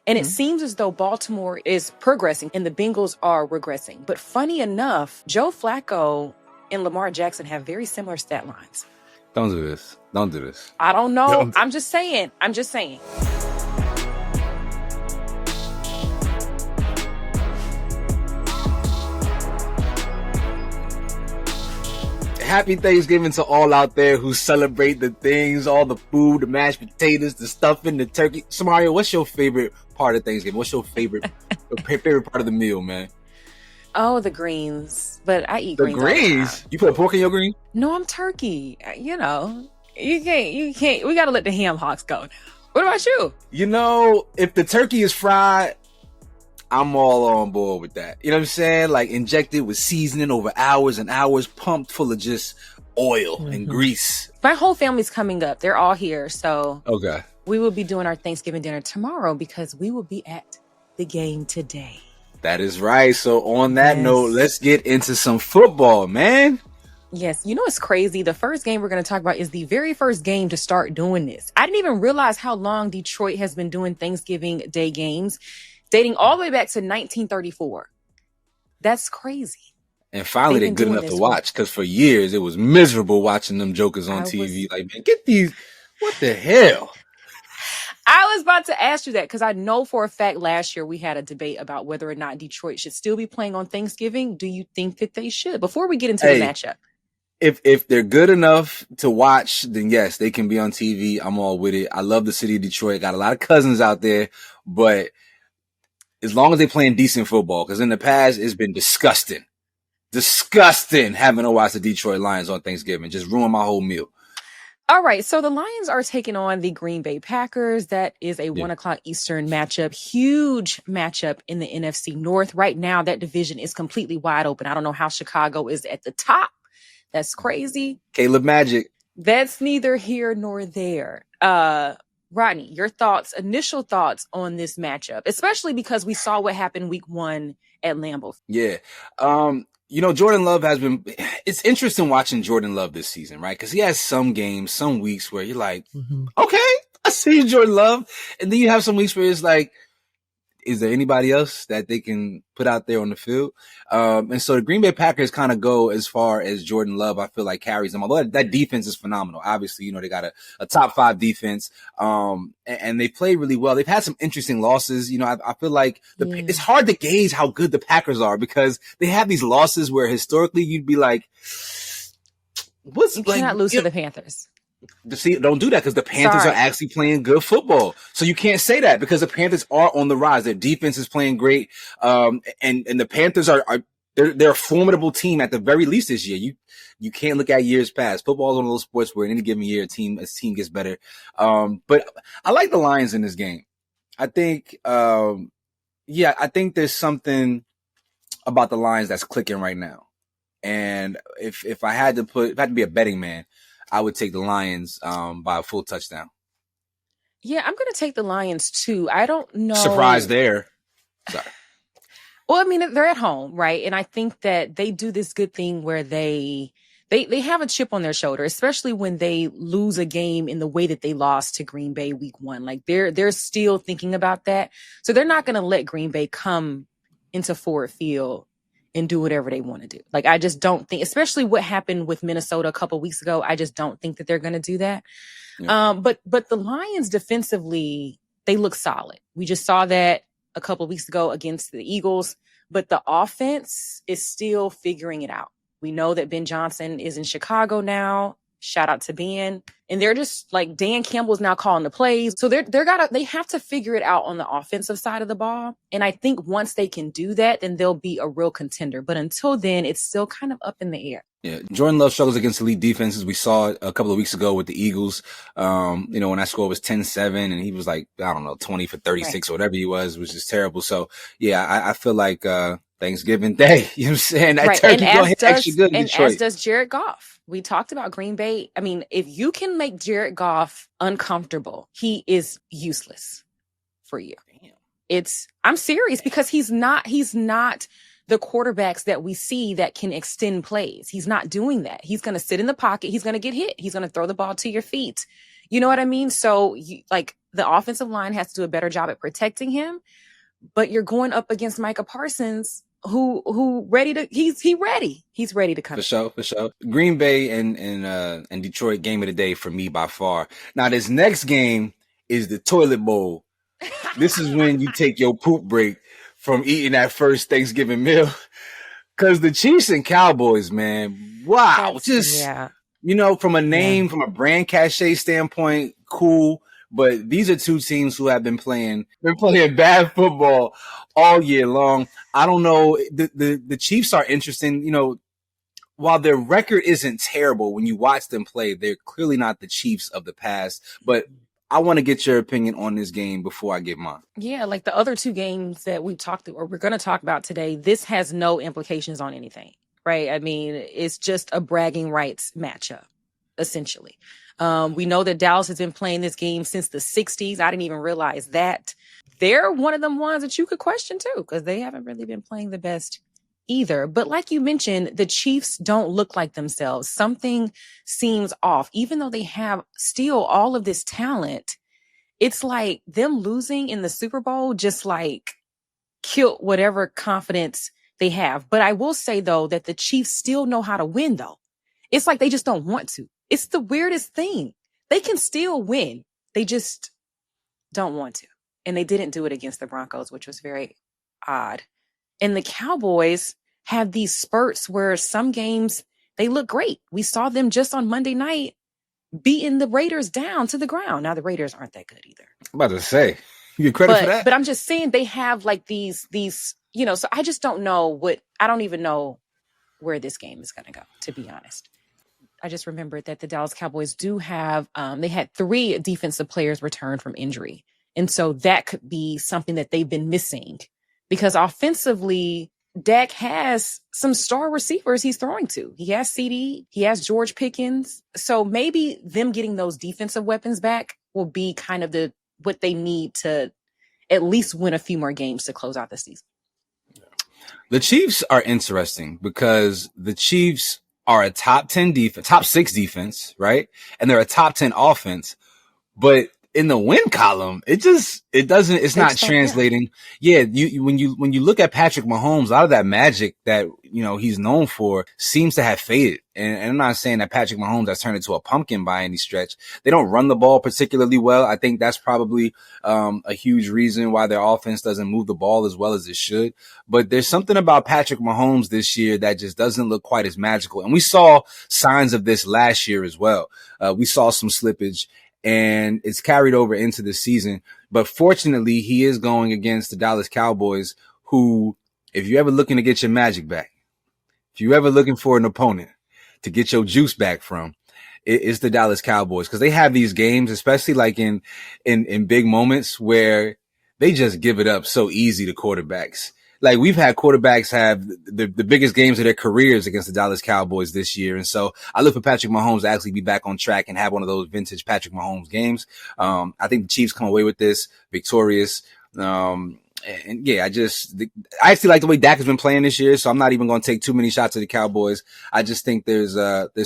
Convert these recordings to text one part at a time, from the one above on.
And it seems as though Baltimore is progressing and the Bengals are regressing. But funny enough, Joe Flacco and Lamar Jackson have very similar stat lines. Don't do this. Don't do this. I don't know. I'm just saying. Happy Thanksgiving to all out there who celebrate the things, all the food, the mashed potatoes, the stuffing, the turkey. Samaria, what's your favorite part of Thanksgiving? What's your favorite favorite part of the meal, man? Oh, the greens. But I eat the greens. Greens? You put pork in your green? No, I'm turkey. You know, you can't. We got to let the ham hocks go now. What about you? You know, if the turkey is fried, I'm all on board with that. You know what I'm saying? Like injected with seasoning over hours and hours, pumped full of just oil and grease. My whole family's coming up. They're all here. So okay, we will be doing our Thanksgiving dinner tomorrow because we will be at the game today. That is right. So on that note, let's get into some football, man. Yes. You know, it's crazy. The first game we're going to talk about is the very first game to start doing this. I didn't even realize how long Detroit has been doing Thanksgiving Day games, dating all the way back to 1934. That's crazy. And finally, they're good enough to watch because for years it was miserable watching them jokers on TV. Like, man, get these. What the hell? I was about to ask you that because I know for a fact last year we had a debate about whether or not Detroit should still be playing on Thanksgiving. Do you think that they should? Before we get into the matchup. If they're good enough to watch, then yes, they can be on TV. I'm all with it. I love the city of Detroit. Got a lot of cousins out there, but as long as they're playing decent football, because in the past it's been disgusting having to watch the Detroit Lions on Thanksgiving. Just ruin my whole meal. All right, so the Lions are taking on the Green Bay Packers. That is a 1 o'clock Eastern matchup. Huge matchup in the NFC North. Right now, that division is completely wide open. I don't know how Chicago is at the top. That's crazy. Caleb Magic. That's neither here nor there. Rodney, your thoughts, initial thoughts on this matchup, especially because we saw what happened week 1 at Lambeau. Yeah. You know, Jordan Love it's interesting watching Jordan Love this season, right? Because he has some games, some weeks where you're like, okay, I see Jordan Love. And then you have some weeks where it's like, is there anybody else that they can put out there on the field? And so the Green Bay Packers kind of go as far as Jordan Love, I feel like, carries them. Although that defense is phenomenal. Obviously, you know, they got a top 5 defense. And they play really well. They've had some interesting losses. You know, I feel like it's hard to gauge how good the Packers are because they have these losses where historically you'd be like, you cannot lose to the Panthers. See, don't do that because the Panthers are actually playing good football. So you can't say that because the Panthers are on the rise. Their defense is playing great. And the Panthers they're a formidable team at the very least this year. You can't look at years past. Football is one of those sports where in any given year a team gets better. But I like the Lions in this game. I think I think there's something about the Lions that's clicking right now. And if I had to be a betting man, I would take the Lions by a full touchdown. Yeah, I'm going to take the Lions too. I don't know. Surprise there. Sorry. Well, I mean, they're at home, right? And I think that they do this good thing where they have a chip on their shoulder, especially when they lose a game in the way that they lost to Green Bay week 1. Like they're still thinking about that. So they're not going to let Green Bay come into Ford Field and do whatever they want to do. Like, I just don't think, especially what happened with Minnesota a couple weeks ago, I just don't think that they're going to do that. Yeah. But the Lions defensively, they look solid. We just saw that a couple of weeks ago against the Eagles, but the offense is still figuring it out. We know that Ben Johnson is in Chicago now. Shout out to Ben. And they're just like, Dan Campbell's now calling the plays. So they have to figure it out on the offensive side of the ball. And I think once they can do that, then they'll be a real contender. But until then, it's still kind of up in the air. Yeah. Jordan Love struggles against elite defenses. We saw it a couple of weeks ago with the Eagles. When that score was 10-7 and he was like, I don't know, 20 for 36 or whatever he was, which is terrible. So yeah, I feel like, Thanksgiving Day, you know what I'm saying? That turkey actually good in Detroit. And as does Jared Goff. We talked about Green Bay. I mean, if you can make Jared Goff uncomfortable, he is useless for you. I'm serious because he's not the quarterbacks that we see that can extend plays. He's not doing that. He's going to sit in the pocket. He's going to get hit. He's going to throw the ball to your feet. You know what I mean? So the offensive line has to do a better job at protecting him. But you're going up against Micah Parsons, who ready to he's ready to come. For sure. Green Bay and Detroit game of the day for me by far. Now this next game is the toilet bowl. This is when you take your poop break from eating that first Thanksgiving meal. Cause the Chiefs and Cowboys, man, wow, from a name, from a brand cachet standpoint, cool. But these are two teams who have been playing bad football all year long. I don't know. The Chiefs are interesting. While their record isn't terrible, when you watch them play, they're clearly not the Chiefs of the past. But I want to get your opinion on this game before I give mine. Yeah, like the other two games that we're going to talk about today, this has no implications on anything, right? I mean, it's just a bragging rights matchup, essentially. We know that Dallas has been playing this game since the 60s. I didn't even realize that. They're one of them ones that you could question too, because they haven't really been playing the best either. But like you mentioned, the Chiefs don't look like themselves. Something seems off. Even though they have still all of this talent, it's like them losing in the Super Bowl just like killed whatever confidence they have. But I will say, though, that the Chiefs still know how to win, though. It's like they just don't want to. It's the weirdest thing. They can still win. They just don't want to. And they didn't do it against the Broncos, which was very odd. And the Cowboys have these spurts where some games, they look great. We saw them just on Monday night beating the Raiders down to the ground. Now, the Raiders aren't that good either. I'm about to say, you get credit for that. But I'm just saying they have like these, so I just don't know I don't even know where this game is going to go, to be honest. I just remembered that the Dallas Cowboys do have, they had 3 defensive players return from injury. And so that could be something that they've been missing because offensively, Dak has some star receivers he's throwing to. He has CD, he has George Pickens. So maybe them getting those defensive weapons back will be kind of what they need to at least win a few more games to close out the season. The Chiefs are interesting because the Chiefs are a top 6 defense, right? And they're a top 10 offense. But in the win column, it's not translating. Yeah. When you look at Patrick Mahomes, a lot of that magic that, he's known for seems to have faded. And I'm not saying that Patrick Mahomes has turned into a pumpkin by any stretch. They don't run the ball particularly well. I think that's probably, a huge reason why their offense doesn't move the ball as well as it should. But there's something about Patrick Mahomes this year that just doesn't look quite as magical. And we saw signs of this last year as well. We saw some slippage. And it's carried over into the season. But fortunately, he is going against the Dallas Cowboys, who, if you're ever looking to get your magic back, if you're ever looking for an opponent to get your juice back from, it's the Dallas Cowboys. Because they have these games, especially like in big moments, where they just give it up so easy to quarterbacks. Like we've had quarterbacks have the biggest games of their careers against the Dallas Cowboys this year. And so I look for Patrick Mahomes to actually be back on track and have one of those vintage Patrick Mahomes games. I think the Chiefs come away with this victorious. And yeah, I actually like the way Dak has been playing this year. So I'm not even going to take too many shots at the Cowboys. I just think there's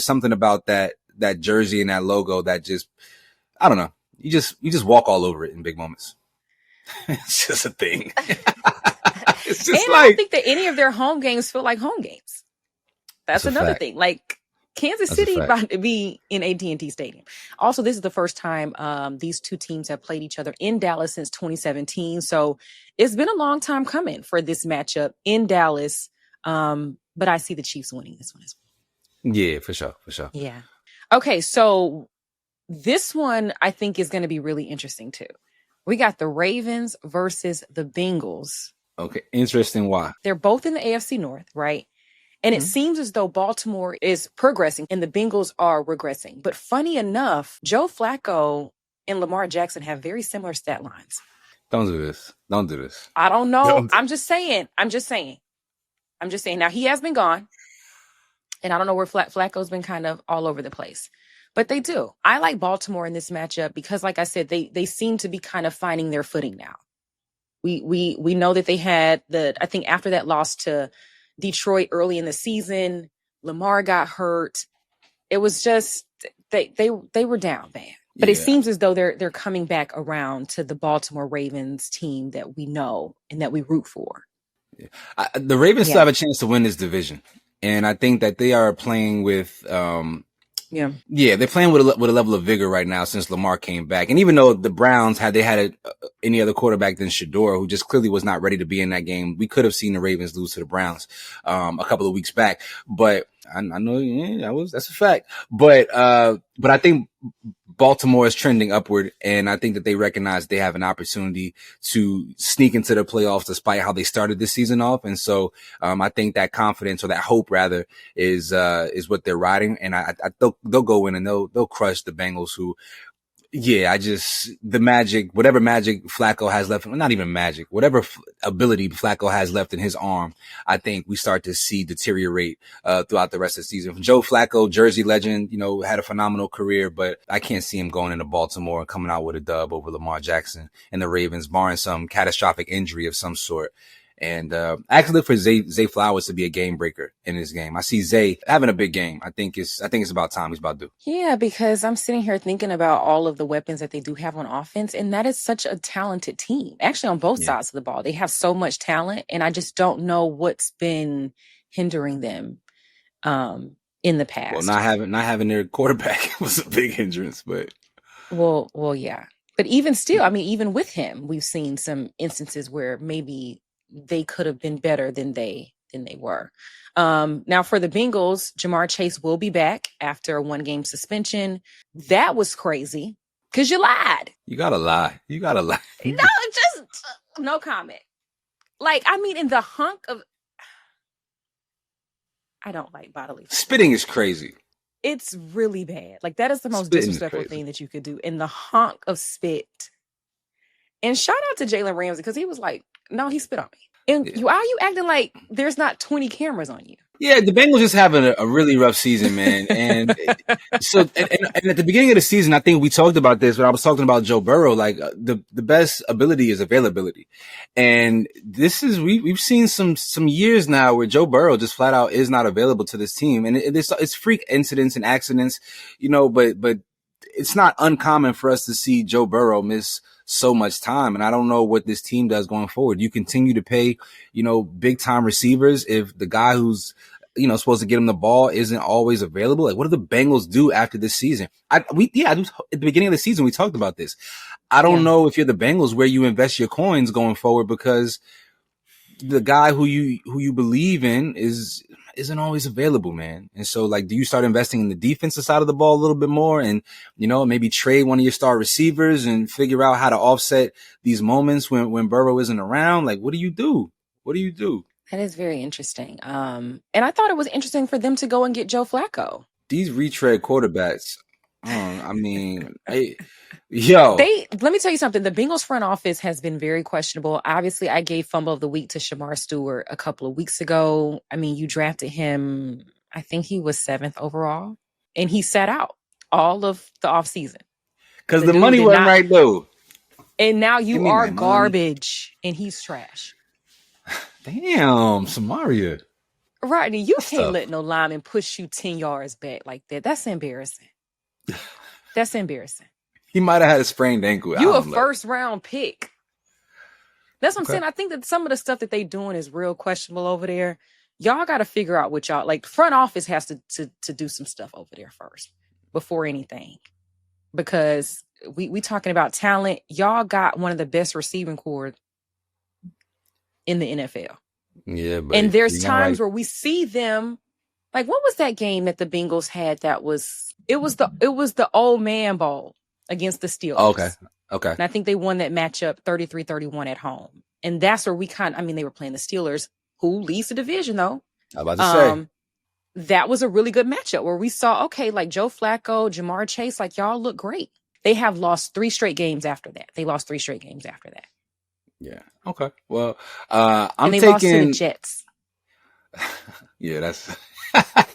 something about that jersey and that logo that just, I don't know. You just walk all over it in big moments. It's just a thing. It's just and I don't think that any of their home games feel like home games. That's another thing. Like Kansas City about to be in AT&T Stadium. Also, this is the first time these two teams have played each other in Dallas since 2017. So it's been a long time coming for this matchup in Dallas. But I see the Chiefs winning this one as well. Yeah, for sure. Yeah. Okay, so this one I think is going to be really interesting too. We got the Ravens versus the Bengals. Okay, interesting. Why? They're both in the AFC North, right? And it seems as though Baltimore is progressing and the Bengals are regressing. But funny enough, Joe Flacco and Lamar Jackson have very similar stat lines. Don't do this. I don't know. I'm just saying. Now, he has been gone. And I don't know where Flacco's been kind of all over the place. But they do. I like Baltimore in this matchup because, like I said, they seem to be kind of finding their footing now. We know that they had I think after that loss to Detroit early in the season, Lamar got hurt. It was just they were down bad. But it Yeah. seems as though they're coming back around to the Baltimore Ravens team that we know and that we root for. The Ravens still Yeah. have a chance to win this division, and I think that they are playing with they're playing with a level of vigor right now since Lamar came back. And even though the Browns had any other quarterback than Shador, who just clearly was not ready to be in that game, we could have seen the Ravens lose to the Browns a couple of weeks back. But I know that's a fact. But I think Baltimore is trending upward, and I think that they recognize they have an opportunity to sneak into the playoffs despite how they started this season off. And so I think that confidence, or that hope rather, is what they're riding. And I they'll go in and they'll crush the Bengals, who, the magic, whatever magic Flacco has left, well, not even magic, whatever ability Flacco has left in his arm, I think we start to see deteriorate throughout the rest of the season. Joe Flacco, Jersey legend, had a phenomenal career, but I can't see him going into Baltimore and coming out with a dub over Lamar Jackson and the Ravens, barring some catastrophic injury of some sort. And I actually look for Zay Flowers to be a game breaker in this game. I see Zay having a big game. I think it's about time he's about to do. Yeah, because I'm sitting here thinking about all of the weapons that they do have on offense, and that is such a talented team. Actually, on both sides of the ball, they have so much talent, and I just don't know what's been hindering them in the past. Well, not having their quarterback was a big hindrance, but yeah. But even still, I mean, even with him, we've seen some instances where maybe they could have been better than they were. Now for the Bengals, Jamar Chase will be back after a 1-game suspension. That was crazy because you lied. You gotta lie. No, just no comment. Like, I mean, in the hunk of, I don't like bodily fluid. Spitting is crazy. It's really bad. Like, that is the most disrespectful thing that you could do, in the hunk of spit. And shout out to Jalen Ramsey, because he was like, no, he spit on me. And why are you acting like there's not 20 cameras on you? Yeah, the Bengals just having a really rough season, man. And so, and at the beginning of the season, I think we talked about this when I was talking about Joe Burrow. Like, the best ability is availability, and this is we've seen some years now where Joe Burrow just flat out is not available to this team, and it's freak incidents and accidents, but it's not uncommon for us to see Joe Burrow miss so much time. And I don't know what this team does going forward. You continue to pay, big time receivers if the guy who's, supposed to get him the ball isn't always available. Like, what do the Bengals do after this season? At the beginning of the season, we talked about this. I don't know if you're the Bengals where you invest your coins going forward, because the guy who you believe in isn't always available, man. And so, like, do you start investing in the defensive side of the ball a little bit more, and maybe trade one of your star receivers and figure out how to offset these moments when Burrow isn't around? Like, what do you do? That is very interesting. And I thought it was interesting for them to go and get Joe Flacco. These retread quarterbacks, I mean, let me tell you something. The Bengals front office has been very questionable. Obviously, I gave Fumble of the Week to Shamar Stewart a couple of weeks ago. I mean, you drafted him, I think he was 7th overall, and he sat out all of the offseason. Because the money wasn't right, though. And now you are garbage, and he's trash. Damn, Samaria. Rodney, you can't let no lineman push you 10 yards back like that. That's embarrassing. That's embarrassing. He might have had a sprained ankle. You a first-round pick. That's what I'm saying. I think that some of the stuff that they doing is real questionable over there. Y'all got to figure out what y'all, like, front office has to do some stuff over there first before anything. Because we talking about talent. Y'all got one of the best receiving corps in the NFL. Yeah, but and there's times where we see them, like, what was that game that the Bengals had that was it was the old man bowl against the Steelers. Okay. And I think they won that matchup 33-31 at home. And that's where they were playing the Steelers, who leads the division though. I was about to say. That was a really good matchup where we saw, okay, like Joe Flacco, Jamar Chase, like, y'all look great. They have lost 3 straight games after that. Yeah. Okay. Well, and they lost to the Jets. Yeah, that's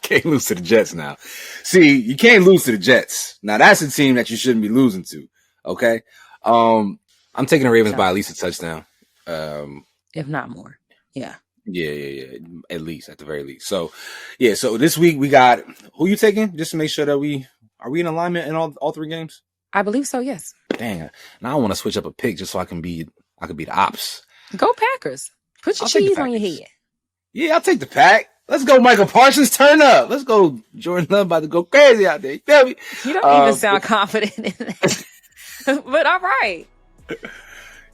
can't lose to the Jets now. See, you can't lose to the Jets. Now that's a team that you shouldn't be losing to. Okay. I'm taking the Ravens by at least a touchdown. If not more. Yeah. Yeah. At the very least. So this week we got who you taking, just to make sure that are we in alignment in all 3 games? I believe so, yes. Dang. Now I want to switch up a pick just so I can be the ops. Go Packers. Put your cheese on your head. Yeah, I'll take the pack. Let's go, Michael Parsons. Turn up. Let's go. Jordan Love about to go crazy out there. You feel me? You don't even sound confident in that. But all right.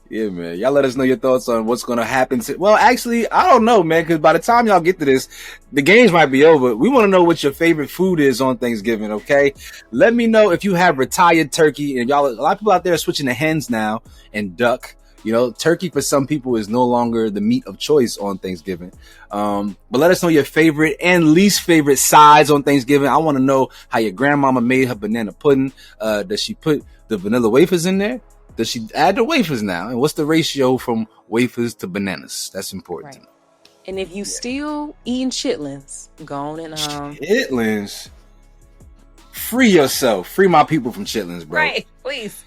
Yeah, man. Y'all let us know your thoughts on what's going to happen. Well, actually, I don't know, man, because by the time y'all get to this, the games might be over. We want to know what your favorite food is on Thanksgiving, okay? Let me know if you have retired turkey. And y'all, a lot of people out there are switching to hens now and duck. You know, turkey for some people is no longer the meat of choice on Thanksgiving. But let us know your favorite and least favorite sides on Thanksgiving. I want to know how your grandmama made her banana pudding. Does she put the vanilla wafers in there? Does she add the wafers now? And what's the ratio from wafers to bananas? That's important. Right. And if you still eating chitlins, go on and chitlins. Free yourself. Free my people from chitlins, bro. Right, please.